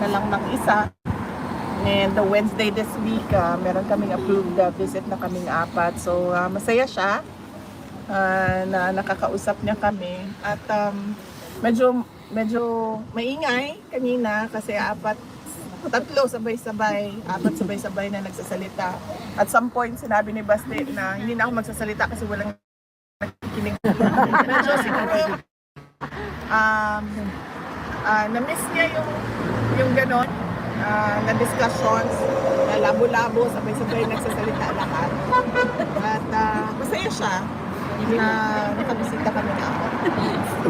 na lang ng isa. And the Wednesday this week, meron kaming approved visit na kaming apat. So masaya siya na nakakausap niya kami. At medyo maingay kanina kasi apat sabay-sabay na nagsasalita. At some point, sinabi ni Basti na hindi na ako magsasalita kasi walang nakikinig. Medyo siguro, na-miss niya yung ganon, na discussions, na labo-labo, sabay-sabay nagsasalita lahat. At masaya siya na nakabisita kami na ako.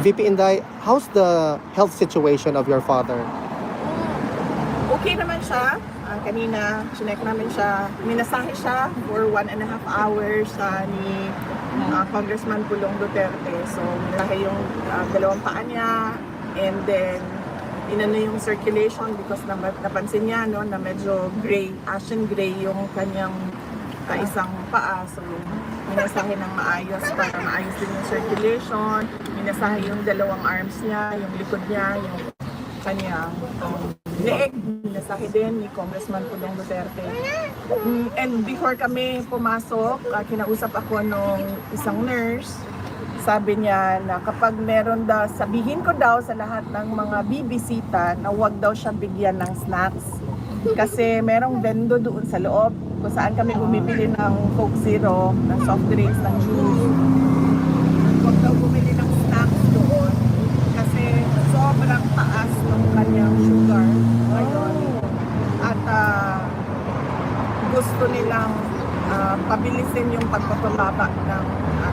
VP Inday, how's the health situation of your father? Okay naman siya. Kanina, sinek namin siya. Minasahe siya for 1.5 hours ni Congressman Pulong Duterte. So, minasahe yung dalawang paa niya. And then, inano yung circulation because napansin niya no, na medyo gray, ashen gray yung kanyang isang paa. So, minasahe ng maayos para maayos din yung circulation. Minasahe yung dalawang arms niya, yung likod niya, yung kanyang leeg. Minasahe din ni Congressman Pulong Duterte. And before kami pumasok, kinausap ako nung isang nurse. Sabi niya na kapag meron daw, sabihin ko daw sa lahat ng mga bibisita na huwag daw siya bigyan ng snacks. Kasi merong vendo doon sa loob kung saan kami bumibili ng Coke Zero, ng soft drinks, ng juice. Huwag daw bumili ng snacks doon kasi sobrang taas ng kanyang sugar ngayon. At gusto nilang pabilisin yung pagpapababa ng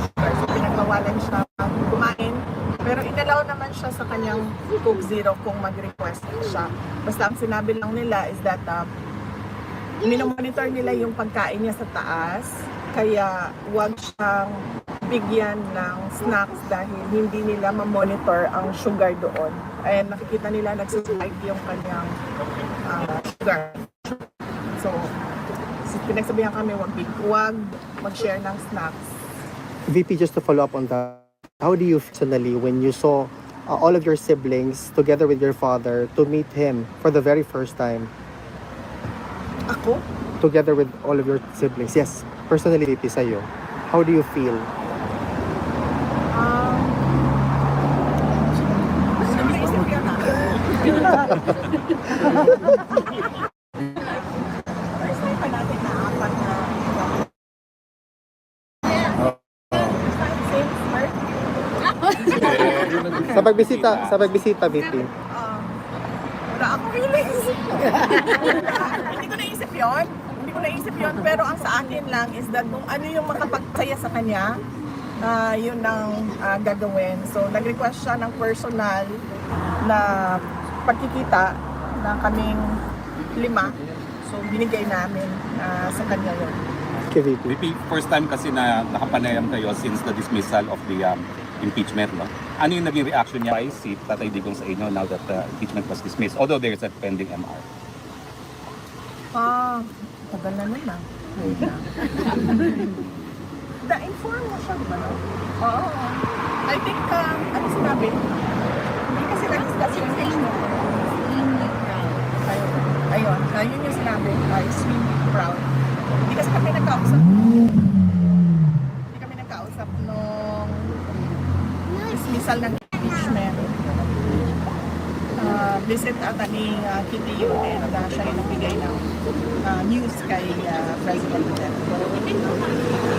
sugar. So pinagbawalan siya kumain. Pero inalaw naman siya sa kanyang Coke Zero kung mag-request siya. Basta ang sinabi lang nila is that minomonitor nila yung pagkain niya sa taas. Kaya huwag siyang bigyan ng snacks dahil hindi nila ma-monitor ang sugar doon. And nakikita nila nagsuspike yung kanyang sugar. So, pinagsabihan kami huwag mag-share ng snacks. VP, just to follow up on that, how do you personally when you saw all of your siblings together with your father to meet him for the very first time? Ako? Together with all of your siblings. Yes, personally, VP, sa'yo. How do you feel? Naisip yan First time pa natin na apat na Sa pagbisita, VP. Wala akong feelings. Hindi ko naisip yun. Pero ang sa akin lang is that kung ano yung makapagsaya sa kanya, yun ang gagawin. So, nag-request siya ng personal na pagkikita na kaming 5. So, binigay namin sa kanya yun. Okay, VP. VP, first time kasi na nakapanayam kayo since the dismissal of the impeachment, no? Ano yung naging reaction niya kay si Tatay Digong sa inyo now that the impeachment was dismissed, although there is a pending MR? Tagal na naman. Na-inform mo siya, ba? Oo. I think, ano sinabi? Hindi kasi nag-discuss yung ayun, yun yung sinabi. Extremely proud. Hindi kasi kami nagkausap. Nung dismissal ng impeachment. Visit ata ni Kitty Yone na siya yung nagbigay ng news kay President Duterte.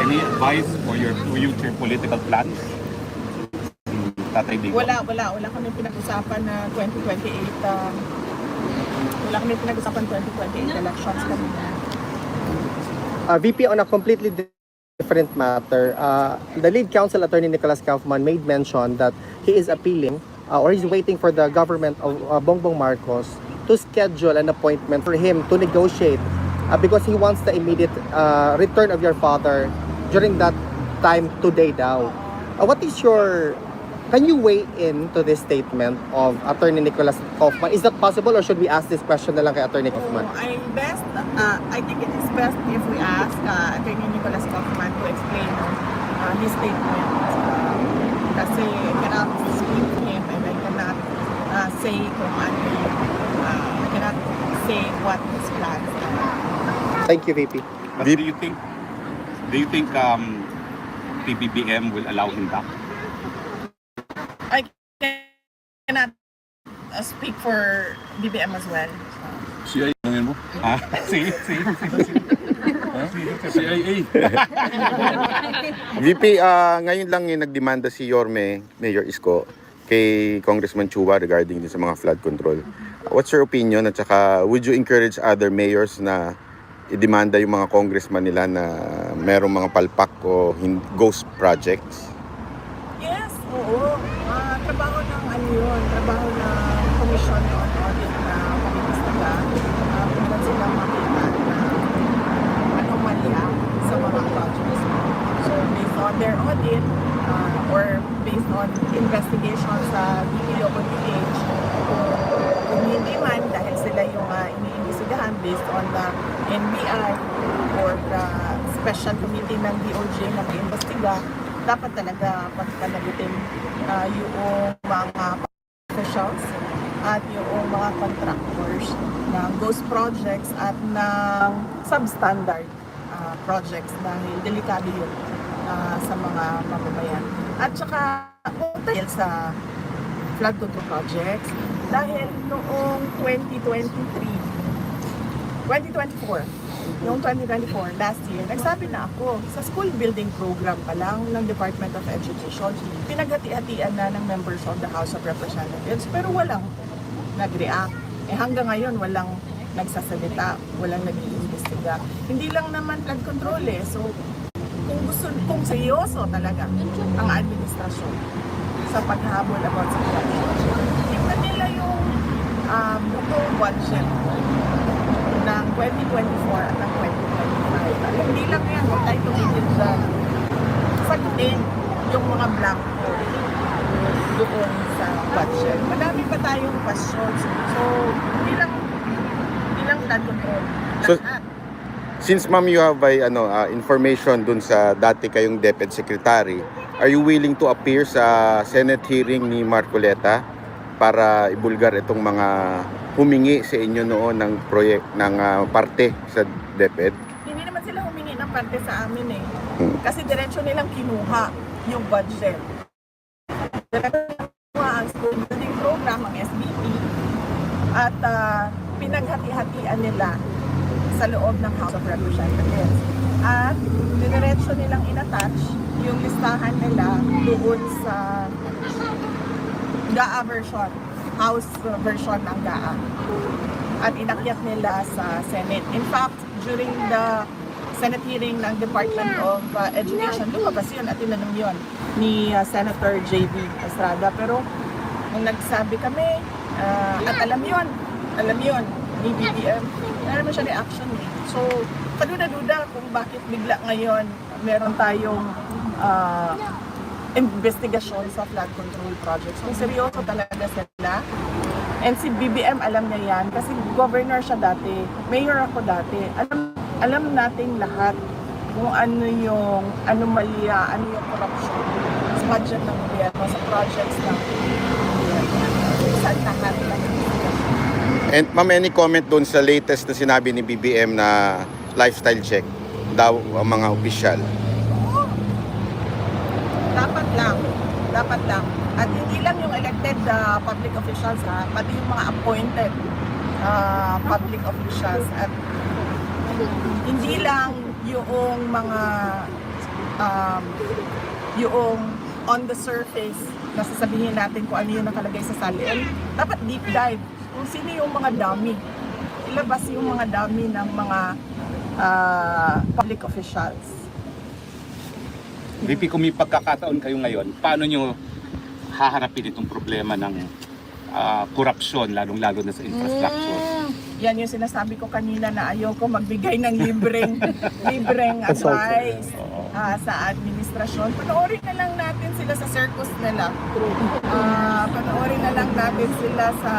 Any advice for your future political plans? Tatay Digong? Wala kami pinag-usapan na 2028. Wala kami pinag-usapan 2028 elections kami. VP, on a completely different matter, the lead counsel attorney Nicholas Kaufman made mention that he is appealing or he's waiting for the government of Bongbong Marcos to schedule an appointment for him to negotiate because he wants the immediate return of your father during that time today daw. What is your Can you weigh in to this statement of Attorney Nicholas Kaufman? Is that possible or should we ask this question na lang kay Attorney Kaufman? I think it is best if we ask Attorney Nicholas Kaufman to explain his statement. Kasi I cannot speak to him and I cannot say kung ano I cannot what his plans are. Thank you, VP. But do you think PBBM will allow him back? I cannot speak for BBM as well. CIA, tanongin mo? Ah, sige. CIA. VP, ngayon lang yung nagdemanda si Yorme, Mayor Isko, kay Congressman Chua regarding din sa mga flood control. What's your opinion at saka would you encourage other mayors na idemanda yung mga congressman nila na merong mga palpak o ghost projects? Yes, oo. Trabaho ng ano yun, trabaho ng Commission on Audit na pag-imbestiga. Kung sila makita na anomalya sa mga projects. So based on their audit or based on investigation sa DPWH, kung hindi man dahil sila yung iniimbestigahan based on the NBI or the special committee ng DOJ na mag-imbestiga, dapat talaga pagpanagutin yung mga officials at yung mga contractors ng ghost projects at ng substandard projects dahil delikado yun sa mga mamamayan. At saka dahil sa flood control projects, dahil noong 2024, last year, nagsabi na ako sa school building program pa lang ng Department of Education, pinaghati-hatian na ng members of the House of Representatives, pero walang nag-react. Hanggang ngayon, walang nagsasalita, walang nag-iimbestiga. Hindi lang naman flood control So, kung seryoso talaga ang administrasyon sa paghahabol about sa flood control, tingnan nila yung buong budget ng 2024 at ng 2025. Hindi lang yan, huwag tayo tumigil dyan. Sagutin yung mga blanco doon sa budget. Madami pa tayong questions. So, hindi lang flood control. So, Lahat. since ma'am you have information dun sa dati kayong DepEd Secretary, are you willing to appear sa Senate hearing ni Marcoleta para ibulgar itong mga humingi sa inyo noon ng parte sa DepEd? Hindi naman sila humingi ng parte sa amin Kasi diretso nilang kinuha yung budget. Diretso nilang kinuha ang school building program, ang SBP, at pinaghati-hatian nila sa loob ng House of Representatives. At diretso nilang inattach yung listahan nila doon sa GAA version, House version ng GAA. At inakyat nila sa Senate. In fact, during the Senate hearing ng Department of Education, lumabas yun at tinanong yun ni Senator J.B. Estrada. Pero nung nagsabi kami, at alam yun ni BBM, wala naman siya reaction So, kaduda-duda kung bakit bigla ngayon meron tayong investigasyon sa flood control projects. Kung seryoso talaga sila. And si BBM alam niya yan kasi governor siya dati, mayor ako dati. Alam nating lahat kung ano yung anomalya, ano yung corruption sa budget ng gobyerno, sa projects ng gobyerno. Sa lahat ng And ma'am, any comment doon sa latest na sinabi ni BBM na lifestyle check daw ang mga opisyal? Dapat lang. At hindi lang yung elected public officials pati yung mga appointed public officials at hindi lang yung mga yung on the surface na sasabihin natin kung ano yung nakalagay sa salin. Dapat deep dive kung sino yung mga dummy. Ilabas yung mga dummy ng mga public officials. VP, kung may pagkakataon kayo ngayon, paano nyo haharapin itong problema ng korupsyon, lalong-lalo na sa infrastructure? Yan yung sinasabi ko kanina na ayoko magbigay ng libreng advice sa administrasyon. Panoorin na lang natin sila sa circus nila. Panoorin na lang natin sila sa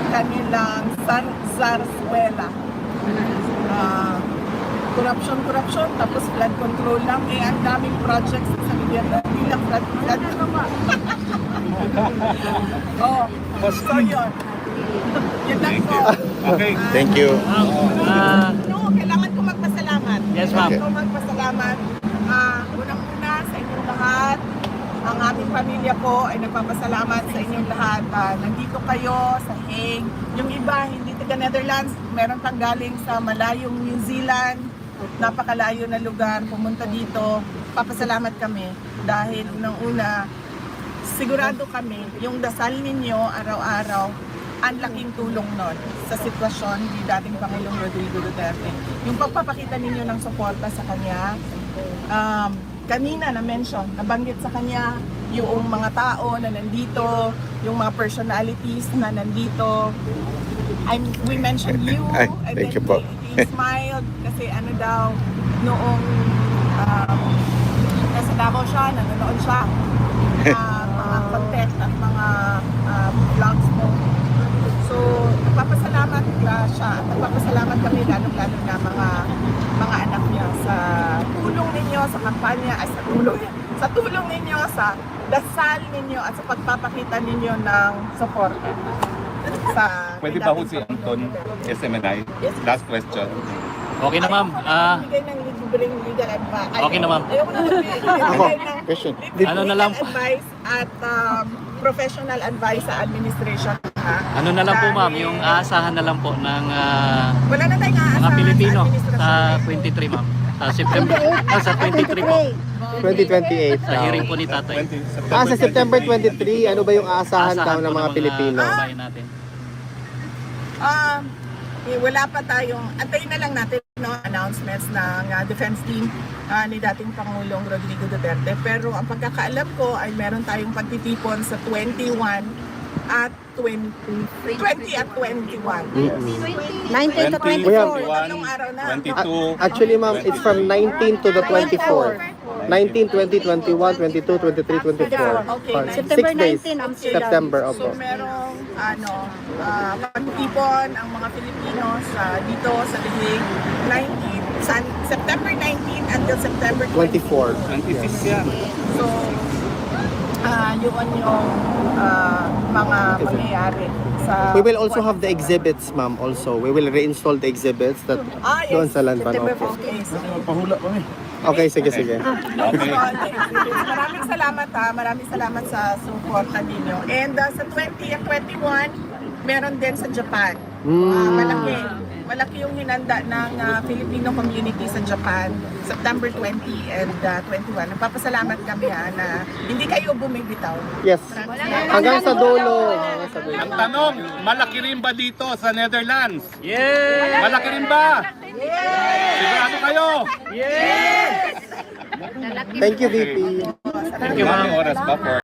kanilang zarswela. Corruption, tapos flood control lang. Ang daming projects sa gobyerno. Hindi lang flood. So yun. Yun lang po. Okay. Thank you. No, kailangan ko magpasalamat. Yes, ma'am. Kailangan ko magpasalamat. Unang-una sa inyong lahat. Ang aming pamilya po ay nagpapasalamat sa inyong lahat. Nandito kayo sa Hague. Yung iba, hindi taga Netherlands. Meron pang galing sa malayong New Zealand. Napakalayo na lugar. Pumunta dito. Papasalamat kami. Dahil unang-una, sigurado kami, yung dasal ninyo araw-araw, ang laking tulong nun sa sitwasyon ni dating Pangulong Rodrigo Duterte. Yung pagpapakita ninyo ng suporta sa kanya, kanina na-mention, nabanggit sa kanya yung mga tao na nandito, yung mga personalities na nandito. We mentioned you, Ay, and thank then you po. he smiled kasi ano daw, noong nasa Davao siya, nanonood siya mga content at mga vlogs mo. So, nagpapasalamat siya at nagpapasalamat kami lalong-lalo na mga anak niya sa tulong ninyo sa kampanya, sa tulong ninyo, sa dasal ninyo at sa pagpapakita ninyo ng support sa Pwede ba ho si Anton SMNI? Last question. Okay na, ma'am. Bigay ng libreng legal advice. Okay na, ma'am. Ayoko na Ako, magbigay ng question. Ano na lang po? advice at professional advice sa administration. Ano na lang po, ma'am, Dahil yung aasahan na lang po ng wala na tayong aasahan mga Pilipino sa administrasyon. sa 23, ma'am. Sa September, sa 23 po. 2028. Sa hearing po ni Tatay. Sa September 23, ano ba yung aasahan daw ng po mga Pilipino? kababayan natin. Wala pa tayong, antayin na lang natin no, announcements ng defense team ni dating Pangulong Rodrigo Duterte. Pero ang pagkakaalam ko ay meron tayong pagtitipon sa 21 at 20 at 21. 19 to 20, 24. Tatlong araw na. 22. Actually, ma'am, it's from 19 to the 24. 19, 20, 21, 22, 23, 24. Okay, September 6 days. 19, Amsterdam. September, So opo. merong pagtipon ang mga Pilipino sa dito sa The Hague 19 September 19 until September 24. 26 yan. So yun yung mga mangyayari sa We will also have the exhibits, ma'am, also. We will reinstall the exhibits that yes. doon sa Lanban. September Opo. 15. Okay, sige, sige. Okay. Maraming salamat Maraming salamat sa suporta ninyo. And sa 20 at 21, meron din sa Japan. Malaki yung hinanda ng Filipino community sa Japan, September 20 and 21. Nagpapasalamat kami na hindi kayo bumibitaw. Yes. Hanggang sa dulo. Hanggang sa dulo. Ang tanong, malaki rin ba dito sa Netherlands? Yeah! Malaki rin ba? Sigurado kayo? Thank you, VP. Thank you, ma'am. Ilang oras ba for